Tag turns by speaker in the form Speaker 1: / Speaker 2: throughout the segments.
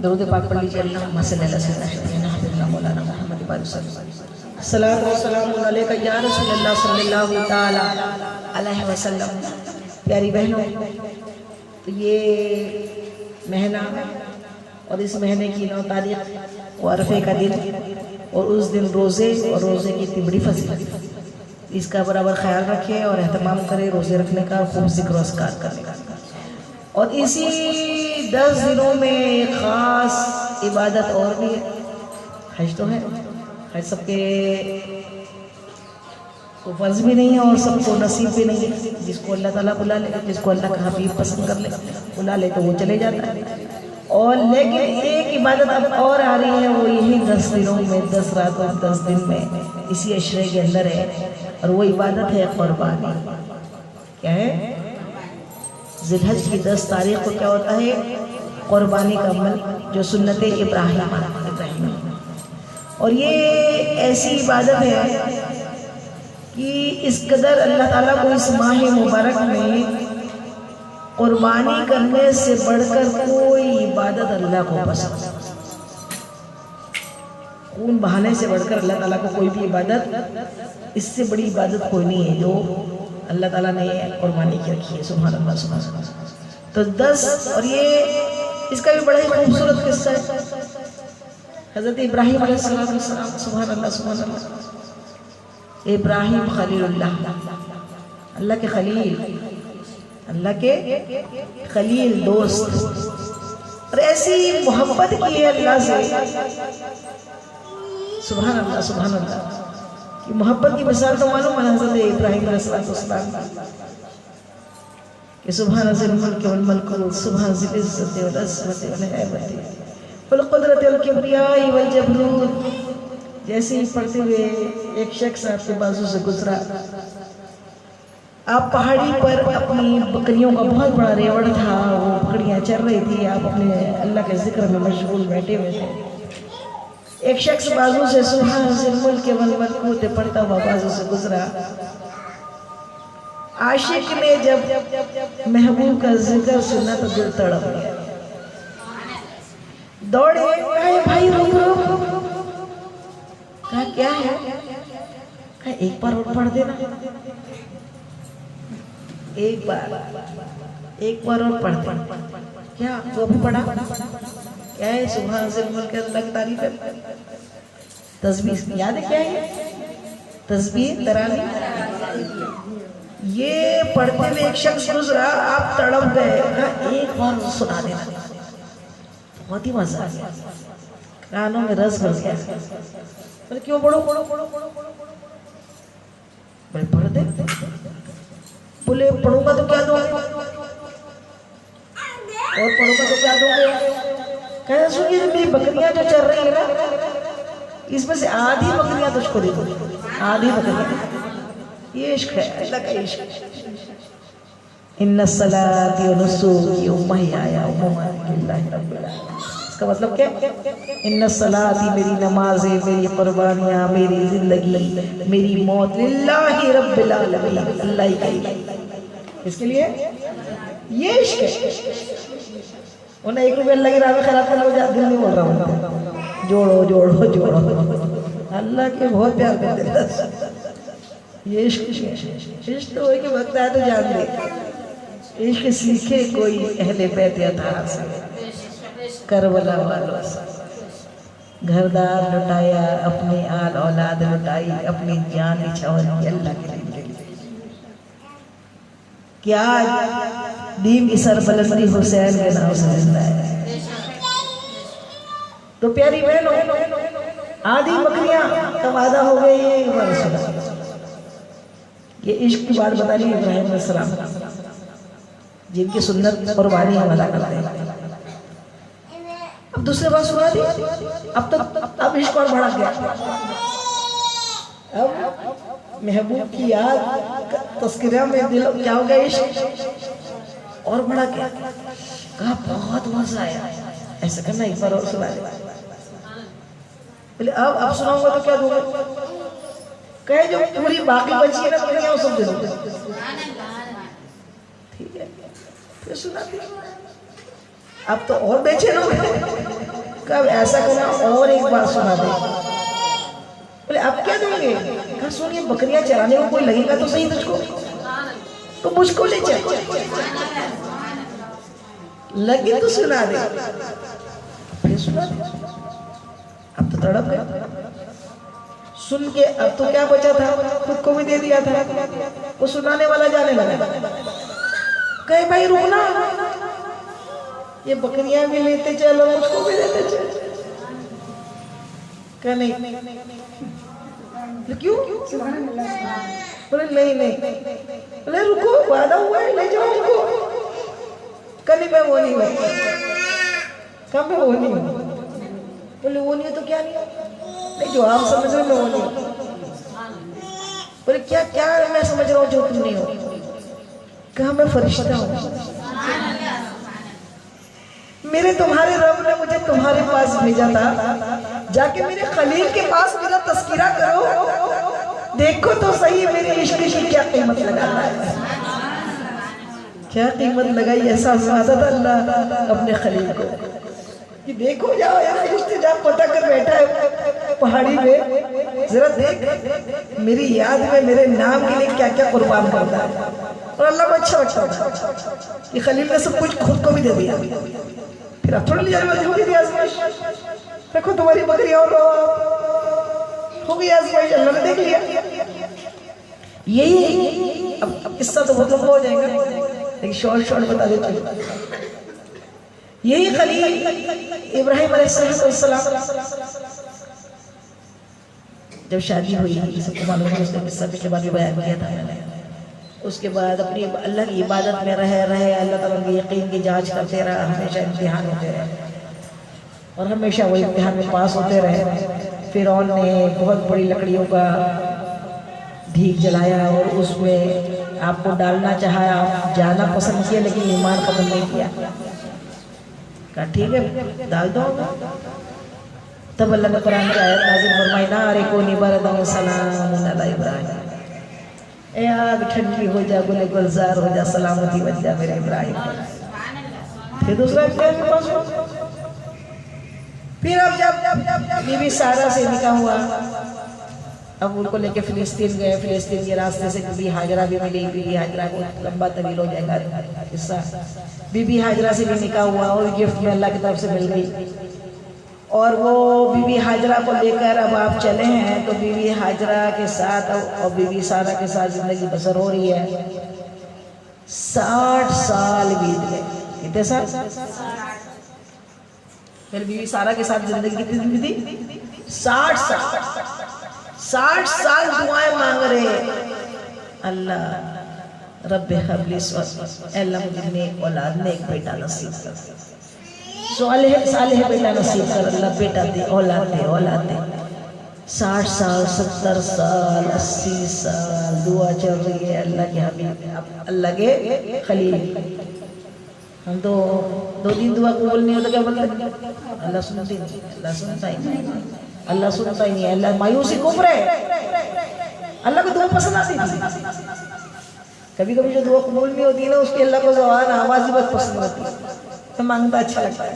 Speaker 1: درود پاک پڑھ لیجیے اللہم صلی اللہ سیدنا مولانا محمد السلام والسلام علیکہ یا رسول اللہ صلی اللہ تعالی علیہ وسلم۔ پیاری بہنوں، تو یہ مہینہ اور اس مہینے کی 9 تاریخ وہ عرفے کا دن، اور اس دن روزے اور روزے کی اتنی بڑی فضیلت، اس کا برابر خیال رکھے اور اہتمام کرے روزے رکھنے کا، خوب ذکر و اذکار کرنے کا۔ اور اسی 10 دنوں میں ایک خاص عبادت اور بھی ہے، حج تو ہے، حج سب کے کو فرض بھی نہیں ہے اور سب کو نصیب بھی نہیں ہے۔ جس کو اللہ تعالیٰ بلا لے، جس کو اللہ کا حبیب پسند کر لے بلا لے تو وہ چلے جاتا ہے۔ اور لیکن ایک عبادت اب اور آ رہی ہے، وہ یہی 10 دنوں میں، 10 راتوں 10 دن میں اسی عشرے کے اندر ہے، اور وہ عبادت ہے قربانی۔ کیا ہے؟ ذی الحج کی 10 تاریخ کو کیا ہوتا ہے؟ قربانی کا عمل، جو سنت ابراہیم، اور یہ ایسی عبادت ہے کہ اس قدر اللہ تعالیٰ کو اس ماہ مبارک میں قربانی کرنے سے بڑھ کر کوئی عبادت اللہ کو پسند، خون بہانے سے بڑھ کر اللہ تعالیٰ کو کوئی بھی عبادت، اس سے بڑی عبادت کوئی نہیں ہے جو اللہ تعالیٰ نے قربانی کی رکھی ہے۔ سبحان اللہ سبحان اللہ۔ تو 10، اور یہ اس کا بھی بڑا ہی خوبصورت قصہ ہے۔ حضرت ابراہیم علیہ السلام، سبحان اللہ سبحان اللہ، ابراہیم خلیل اللہ، اللہ کے خلیل، اللہ کے خلیل، دوست، اور ایسی محبت کی ہے اللہ سے، سبحان اللہ سبحان اللہ، کہ محبت کی مثال تو معلوم ہے حضرت ابراہیم علیہ السلام کہ سبحان ذی الملک والملکوت، سبحان ذی العزت والعظمت والہیبت والقدرت والکبریاء والجبروت۔ جیسے ہی پڑھتے ہوئے ایک شخص آپ کے بازو سے گزرا، آپ پہاڑی پر اپنی بکریوں کا بہت بڑا ریوڑ تھا، وہ بکریاں چر رہی تھی، آپ اپنے اللہ کے ذکر میں مشغول بیٹھے ہوئے تھے، ایک شخص بازو سے سبحان ذی الملک والملکوت پڑھتا ہوا بازو سے گزرا۔ عاشق نے جب محبوب کا ذکر سنا تو دل تڑپ گیا، دوڑے، کہا بھائی رک رک، کہا کیا ہے؟ کہا ایک بار اور پڑھ دینا، ایک بار اور پڑھ دینا۔ کیا وہ بھی پڑھا؟ کیا ہے؟ سبحان ذی الملک، اللہ کی تعریف ہے، تسبیح یاد ہے کیا ہے؟ تسبیح تراویح۔ یہ پڑھتے ہوئے ایک شخص گزرا، آپ تڑپ گئے، کہا ایک بار سنا دینا۔ بہت ہی مزہ آیا، کانوں میں رس بھر گیا۔ بولے کیوں پڑھو؟ بولے پڑھ دے۔ بولے پڑھوں گا تو کیا دوں گے؟ اور پڑھوں گا تو کیا دوں گے؟ کہنا سنیے، میری بکریاں جو چر رہی ہیں نا، اس میں سے آدھی بکریاں تجھ کو دے دوں، آدھی بکریاں۔ یہ عشق ہے، اللہ کا عشق۔ ان الصلاۃ ونسکی ومحیایا ومماتی للہ رب العالمین۔ اس کا مطلب کیا؟ ان الصلاۃ، میری نمازیں، میری قربانیاں، میری زندگی، میری موت، للہ رب العالمین، اللہ ہی کا، اس کے لیے یہ عشق ہے۔ انہیں 1 روپیہ اللہ کی راہ میں خیرات کرنے کو دل نہیں بول رہا ہوں، جوڑو جوڑو جوڑو، اللہ کے بہت پیار کرتے ہیں۔ یہ عشق، عشق تو ہوئی کہ وقت آئے تو جان دے، عشق سیکھے کوئی اہل بیت اطہار سے، کربلا والوں سے، گھردار لٹایا، اپنی آل اولاد لٹائی، اپنی جان نچھاوری اللہ کے لیے۔ کیا دین کی سربلندی حسین کے نام سے زندہ ہے۔ تو پیاری بہنوں، آدھی بکریاں کا وعدہ ہو گئے، یہ بار سنا، یہ عشق کی بات بتا رہی ہے ابراہیم علیہ السلام، جن کی سنت قربانی ہم ادا کرتے ہیں۔ اب دوسرے بات سنا دی، اب عشق اور بڑھا گیا، اب محبوب کی یاد تذکرہ میں دل کیا ہو گیا، عشق اور بڑھا گیا۔ کہا بہت مزہ آیا، ایسا کرنا ایک بار اور سنا دے۔ بولے اب سناؤں گا تو کیا دوں گا؟ کہے جو پوری باقی بچی ہے نا بکریاں وہ سب دے دوں گا۔ ٹھیک ہے، پھر سنا دی۔ اب تو اور بے چین ہو گئے، کہا ایسا کرنا اور ایک بار سنا دے. بولے اب کیا دیں گے؟ کہا سن یہ بکریاں چرانے کو کوئی لگے گا تو صحیح تجھ کو، تو مجھ کو لے چل لگے تو سنا دے. پھر سنا دے. اب تو تڑپ گیا سن کے. اب تو کیا بچا تھا؟ خود کو بھی دے دیا تھا. وہ سنانے والا جانے لگا. کہے بھائی رکنا، یہ بکریاں بھی لیتے چلو مجھ کو بھی دیتے چلو. کہ نہیں. کیوں؟ بولے نہیں. بولے رکو وعدہ ہوا ہے لے جاؤ ان کو. کہیں میں وہ نہیں ہوں. کہا میں وہ نہیں ہوں. بولے وہ نہیں ہو تو کیا نہیں ہو؟ نہیں جو آپ سمجھ رہے میں وہ نہیں ہوں. بولے کیا میں سمجھ رہا ہوں جو تم نہیں ہو؟ کہا میں فرشتہ ہوں. میرے تمہارے رب نے مجھے تمہارے پاس بھیجا تھا، جا کے میرے خلیل کے پاس میرا تذکرہ کرو، دیکھو تو صحیح میرے عشق کی کیا قیمت لگانا ہے. کیا قیمت لگائی احساس آتا تھا اللہ اپنے خلیل کو کہ دیکھو جاؤ یہاں رشتے جا پتہ کر بیٹھا ہے پہاڑی میں، ذرا دیکھ میری یاد میں میرے نام کے لیے کیا کیا قربان کرتا ہے. اور اللہ کو اچھا لگتا تھا. یہ خلیل نے سب کچھ خود کو بھی دے دیا. پھر اب تھوڑی جانے والی ہوگی آزمائش. دیکھو تمہاری بکری اور ہوگی آزمائش. اللہ نے دیکھ لیا. یہی اب قصہ تو بہت لمبا ہو جائے گا لیکن شارٹ بتا دیتا ہوں. یہی خلیل ابراہیم علیہ السلام جب شادی ہوئی سب کو معلوم ہے، اس نے قصہ کے بعد بھی بیان کیا تھا میں نے. اس کے بعد اپنی اللہ کی عبادت میں رہے اللہ تعالیٰ کی یقین کی جانچ کرتے رہے. ہمیشہ امتحان ہوتے رہے اور ہمیشہ وہ امتحان میں پاس ہوتے رہے. فرعون نے بہت بڑی لکڑیوں کا دھیک جلایا اور اس میں آپ کو ڈالنا چاہا، آپ جانا پسند کیا لیکن ایمان ختم نہیں کیا. کہا ٹھیک ہے ڈال دو. تب اللہ نے قرآن کی آیت نازل فرمائی نار کونی بردا و سلام علی ابراہیم. اے آگ ٹھنڈی ہو جا، گلے گلزار ہو جا، سلامتی بن جا میرے ابراہیم. پھر دوسرا امتحان میں پاس ہوا. پھر اب جب بی بی سارہ سے نکاح ہوا، اب ان کو لے کے فلسطین گئے. فلسطین کے راستے سے بی بی ہاجرہ بھی ملی. بی بی ہاجرہ کو لمبا طویل ہو جائے گا قصہ. بی بی ہاجرہ سے بھی نکاح ہوا اور گفٹ میں اللہ کی طرف سے مل گئی. اور وہ بی بی ہاجرہ کو لے کر اب آپ چلے ہیں تو بی بی ہاجرہ کے ساتھ اور بی بی سارہ کے ساتھ زندگی بسر ہو رہی ہے. 60 سال بیت گئے. کتنے سال؟ پھر بی بی سارہ کے ساتھ زندگی کتنی تھی؟ 60 سال. 60 سال دعائیں مانگ رہے اللہ رب حب لی صالح، اے اللہ مجھے نیک اولاد نیک بیٹا نصیب کر. صالح بیٹا نصیب کر اللہ. بیٹا دے اولاد دے اولاد دے. 60 سال 70 سال 80 سال دعا چل رہی ہے اللہ کے حبیب اللہ کے خلیل. ہم تو 2 دن دعا قبول نہیں ہوتا کیا بولتے؟ اللہ سنتا ہی نہیں. اللہ سنتا ہی نہیں. اللہ سنتا ہی نہیں. اللہ مایوسی کفر ہے. اللہ کو دعا پسند آتی تھی. کبھی کبھی جو دعا قبول نہیں ہوتی ہے نا اس کی اللہ کو زبان آواز ہی بہت پسند آتی ہے تو مانگتا اچھا لگتا ہے.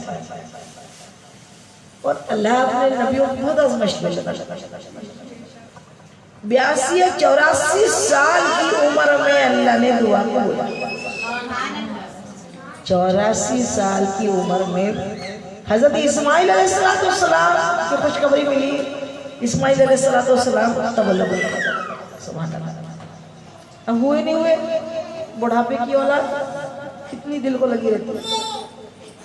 Speaker 1: اور اللہ اپنے نبیوں کو بہت آزمائش دیتا ہے. 82-84 سال کی عمر میں اللہ نے دعا قبول. 84 سال کی عمر میں حضرت اسماعیل علیہ السلام کی خوشخبری ملی. اسماعیل علیہ السلام تبلغ سبحان اللہ. اب ہوئے نہیں ہوئے. بڑھاپے کی اولاد کتنی دل کو لگی رہتی ہے.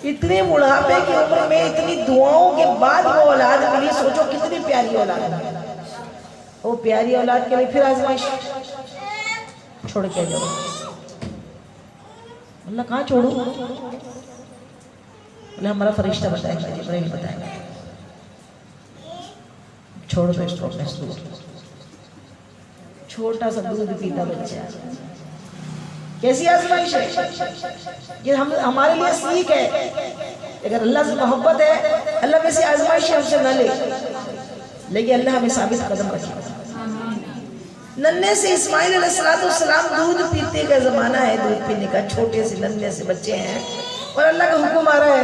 Speaker 1: اتنے بڑھاپے کی عمر میں اتنی دعاؤں کے بعد وہ اولاد ملی. سوچو کتنی پیاری اولاد ہے. وہ پیاری اولاد کے لیے پھر آزمائش چھوڑ کے جاؤ. اللہ کہاں چھوڑو؟ اللہ ہمارا فرشتہ بتائے گا جبرائیل بتائے گا. چھوڑ دو اس کو. چھوٹا سا دودھ پیتا بچہ. کیسی آزمائش ہے یہ ہمارے لیے سیکھ ہے. اگر اللہ سے محبت ہے اللہ ویسی آزمائش ہم سے نہ لے لیکن اللہ ہمیں ثابت قدم رکھے. ننھے سے اسماعیل علیہ السلام دودھ پیتے کا زمانہ ہے. دودھ پینے کا چھوٹے سے ننھے سے بچے ہیں اور اللہ کا حکم آ رہا ہے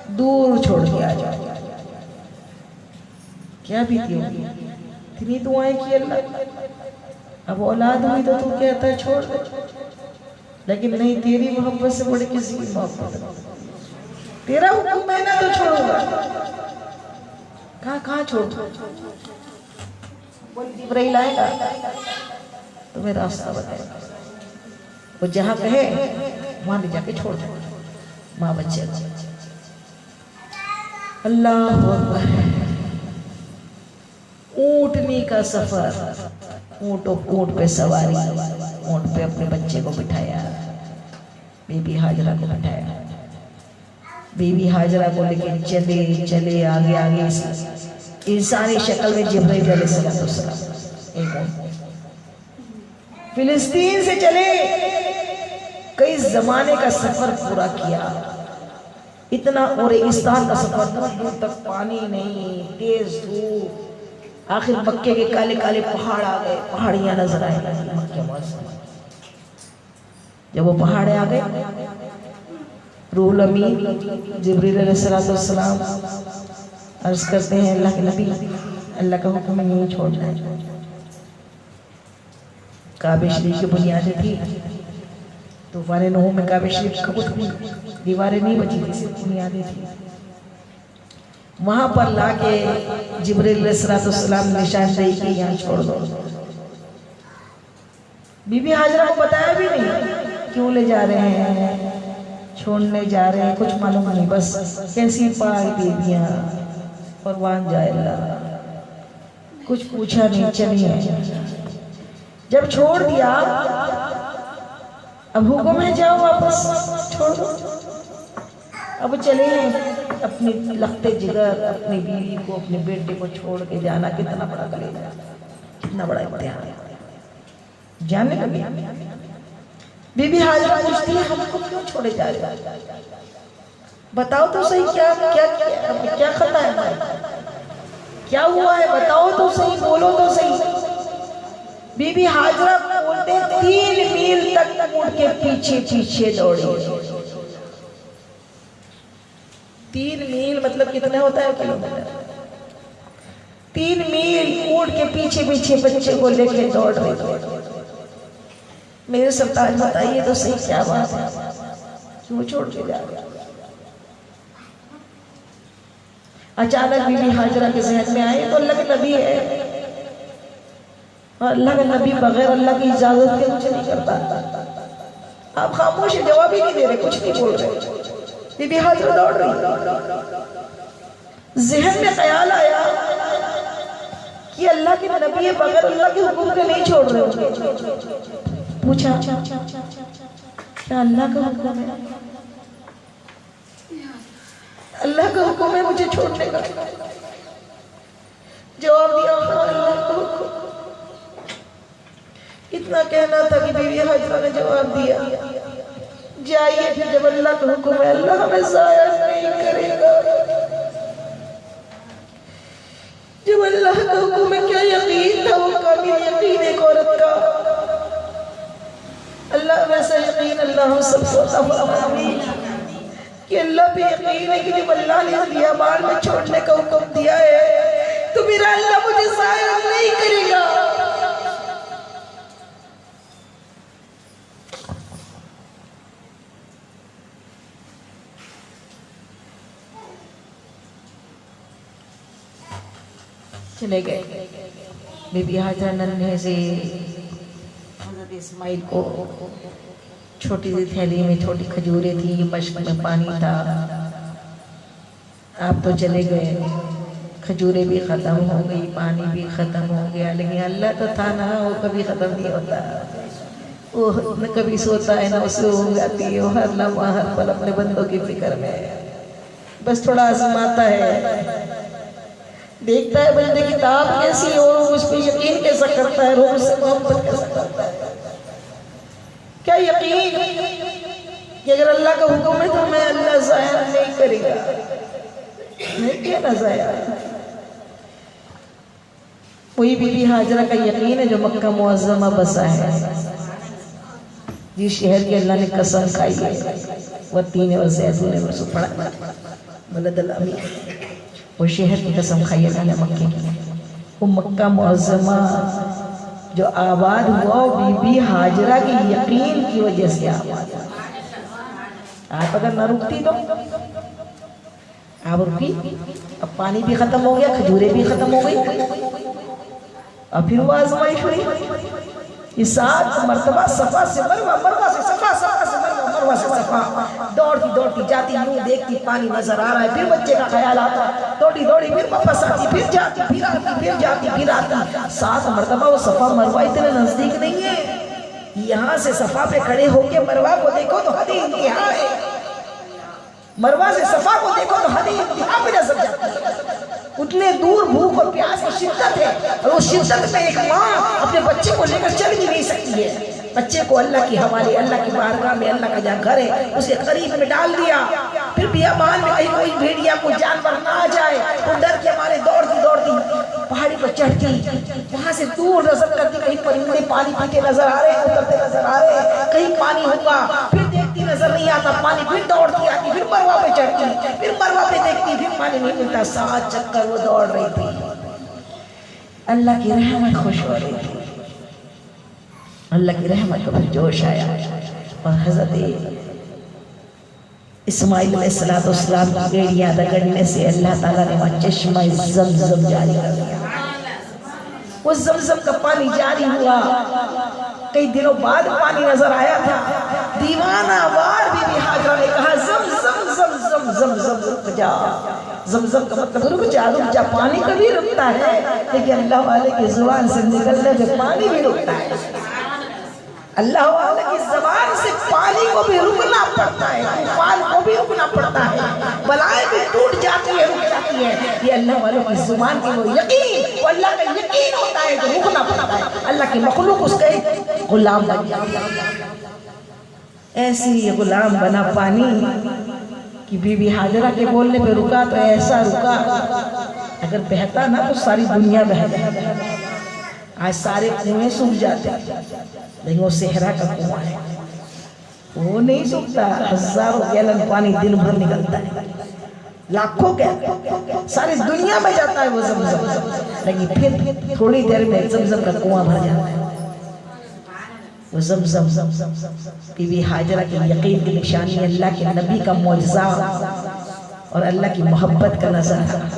Speaker 1: دور چھوڑ کے آ جاؤ. کیا بیتی ہوگی؟ اتنی دعائیں کی اللہ. اب اولاد ہوئی تو تو کہتا ہے چھوڑ دے، لیکن نہیں، تیری محبت سے بڑی کسی کی محبت ہے. تیرا حکم ہے نا تو چھوڑوں گا. کہاں چھوڑ؟ بول جبرائیل آئے گا تمہیں راستہ بتائے گا، وہ جہاں کہے وہاں لے جا کے چھوڑ دے ماں بچے. اللہ اکبر. اونٹنی کا سفر، اونٹ پہ سواری، اونٹ پہ اپنے بچے کو بٹھایا، بی بی ہاجرہ کو بٹھایا. بی بی ہاجرہ کو لے کے چلے آگے انسانی شکل میں جبرائیل علیہ السلام. فلسطین سے چلے، کئی زمانے کا سفر پورا کیا. اتنا، اور ریگستان کا سفر، دور تک پانی نہیں، تیز دھوپ. آخر مکے کے کالے کالے پہاڑ آ گئے، پہاڑیاں نظر آئے مکے معظم. جب وہ پہاڑے آ گئے، روح الامین جبرائیل علیہ السلام عرض کرتے ہیں اللہ کے نبی، اللہ کا حکم نہیں چھوڑنا ہے. کعبہ شریف کی بنیادیں تھی، طوفان نوح میں کعبہ شریف کبوت ہوئی، دیواریں نہیں بچی تھی، صرف بنیادیں تھی. وہاں پر لا کے جبرائیل علیہ السلام نے نشاندہی کی یہاں چھوڑ دو. بی بی ہاجرہ کو بتایا بھی نہیں کیوں لے جا رہے ہیں، چھوڑنے جا رہے ہیں، کچھ معلوم نہیں. بس کیسی پاک بیویاں، قربان جائے اللہ، کچھ پوچھا نہیں، چلیے. جب چھوڑ دیا، اب حکم ہے جاؤ واپس، چھوڑ دو. اب چلے اپنی لخت جگر، اپنی بیوی کو، اپنے بیٹے کو چھوڑ کے جانا کتنا بڑا کلیجہ، کتنا بڑا امتحان. جانے لگے. بی بی ہاجرہ پوچھتی ہے ہم کو کیوں چھوڑے جا رہے؟ بتاؤ تو صحیح، کیا خطا ہے، کیا ہوا ہے، بتاؤ تو صحیح، بولو تو صحیح. بی بی ہاجرہ بولتے 3 میل تک اونٹ کے پیچھے دوڑی. 3 میل مطلب کتنے ہوتا ہے کلومیٹر؟ 3 میل اونٹ کے پیچھے بچے کو لے کے دوڑ رہی. میرے سرتاج بتائیے تو صحیح کیا بات ہے، کیوں چھوڑ کے جا رہے؟ اچانک بی بی ہاجرہ کے ذہن میں آئے تو اللہ کے نبی ہے، اور اللہ کا نبی بغیر اللہ کی اجازت کے کچھ نہیں کرتا. آپ خاموش ہیں، جواب ہی نہیں دے رہے، کچھ نہیں بول رہے. بی بی ہاجرہ دوڑ رہی. ذہن میں خیال آیا کہ اللہ کے نبی بغیر اللہ کے حکم کے نہیں چھوڑ رہے. پوچھا کیا اللہ کا حکم ہے؟ اللہ کا حکم ہے مجھے چھوڑنے کا؟ جواب دیا اللہ کا حکم. اتنا کہنا تھا کہ بی بی ہاجرہ نے جواب دیا جائیے پھر، جب اللہ کا حکم ہے اللہ ہمیں ضائع نہیں کرے گا. جب اللہ کا حکم ہے، کیا یقین تھا، وہ کامل یقین ایک عورت کا. اللہ ویسا یقین اللہ ہم سب کو عطا فرمائے کہ اللہ پہ یقین ہے کہ جب اللہ نے بیابان میں چھوڑنے کا حکم دیا ہے تو میرا اللہ مجھے ضائع نہیں کرے گا. چلے گئے. بی بی ہاجرہ ننھے سے حضرت اسماعیل کو چھوٹی سی تھیلی میں چھوٹی کھجوریں تھی، مشک میں پانی تھا. آپ تو چلے گئے، کھجوریں بھی ختم ہو گئی، پانی بھی ختم ہو گیا، لیکن اللہ تو تھا نا، وہ کبھی ختم نہیں ہوتا. وہ نہ کبھی سوتا ہے نہ اسے ہو جاتی ہے، وہ ہر لمحہ ہر پل اپنے بندوں کی فکر میں بس تھوڑا آزماتا ہے، دیکھتا ہے بندے کی کتاب کیسی ہو، اس پہ یقین کیسا کرتا ہے، روح سے محبت کیسا کرتا ہے. کیا یقین کہ اگر اللہ کا حکم ہے تو میں اللہ ضائع نہیں کرے گا. نہیں کیا نہ ضائع. وہی بی بی ہاجرہ کا یقین ہے جو مکہ معظمہ بسا ہے، جس شہر کی اللہ نے قسم کھائی ہے، والتین والزیتون، پڑھا بلد الامین، وہ شہر کی قسم کھائی اللہ نے مکے کی، وہ مکہ معظمہ جو آباد ہوا وہ بی بی ہاجرہ کی یقین کی وجہ سے آباد ہوا۔ آپ اگر نہ رکتی تو آپ رکی، اب پانی بھی ختم ہو گیا، کھجوریں بھی ختم ہو گئی، اور پھر وہ آزمائش ہوئی۔ یہ 7 مرتبہ صفا سے مروہ، مروہ سے صفا، صفا سے مروہ، مروہ سے صفا، دوڑتی دوڑتی جاتی، یوں دیکھتی پانی نظر آ رہا ہے، پھر بچے کا خیال آتا، دوڑی دوڑی پھر واپس آتی، پھر جاتی، پھر آتی، پھر جاتی، پھر آتی۔ 7 مرتبہ وہ صفا مروہ اتنے نزدیک نہیں ہے، یہاں سے صفا پہ کھڑے ہو کے مروہ کو دیکھو تو حد انتہا ہے، مروہ سے صفا کو دیکھو تو حد انتہا پہ نظر جاتی ہے۔ اتنے دور بھوک اور پیاس کی شدت ہے، اور اس شدت میں ایک ماں اپنے بچے کو لے کر چل بھی نہیں سکتی ہے۔ بچے کو اللہ کی حوالے، اللہ کی بارگاہ میں، اللہ کا جہاں گھر ہے اسے قریب میں ڈال دیا، پھر بیابان میں کہیں کوئی بھیڑیا کوئی جانور نہ آ جائے، وہ ڈر کے ہمارے دوڑتی دوڑتی پہاڑی پر چڑھتی، وہاں سے دور نظر کرتی، کہیں پرندے پانی پیتے نظر آ رہے ہیں، اترتے نظر آ رہے ہیں، کہیں پانی ہوگا، پھر دیکھتی نظر نہیں آتا پانی، پھر دوڑتی آتی، پھر مروہ پہ چڑھتی، پھر مروہ پہ دیکھتی، پھر پانی نہیں ملتا، 7 چکر وہ دوڑ رہی تھی۔ اللہ کی رحمت خوش ہو رہی تھی، اللہ کی رحمت کو پھر جوش آیا، اور حضرت اسماعیل علیہ السلام کی بیڑیاں رگڑنے سے اللہ تعالیٰ نے وہاں چشمہ زمزم جاری کر دیا۔ وہ زمزم کا پانی جاری ہوا، کئی دنوں بعد پانی نظر آیا تھا، دیوانہ وار بی بی ہاجرہ نے کہا زمزم زمزم زمزم رک جا۔ زمزم کا مطلب رک جا، پانی کبھی رکتا ہے لیکن اللہ والے کی زبان سے نکلنے سے پانی بھی رکتا ہے، اللہ والے کی زبان سے پانی کو بھی رکنا پڑتا ہے، طوفان کو بھی رکنا پڑتا ہے، بلائیں بھی ٹوٹ جاتی ہے، رک جاتی ہے۔ یہ اللہ والوں کی زبان کی وہ یقین، وہ اللہ کا یقین ہوتا ہے جو رکنا پڑتا ہے۔ اللہ کی مخلوق اس کے غلام بن جاتا ہے، ایسی یہ غلام بنا پانی کہ بی بی ہاجرہ کے بولنے پہ رکا تو ایسا رکا، اگر بہتا نہ تو ساری دنیا بہہ جاتی۔ آج سارے کنویں سوکھ جاتے ہیں لیکن وہ صحرا کا کنواں ہے، وہ نہیں سوکھتا، ہزاروں گیلن پانی دن بھر نکلتا ہے، لاکھوں گیلن ساری دنیا میں جاتا ہے وہ زمزم، لیکن پھر تھوڑی دیر میں زمزم کا کنواں بھر جاتا ہے۔ وہ زمزم بی بی ہاجرہ کی یقین کی نشانی، اللہ کے نبی کا معجزہ اور اللہ کی محبت کا نظارہ۔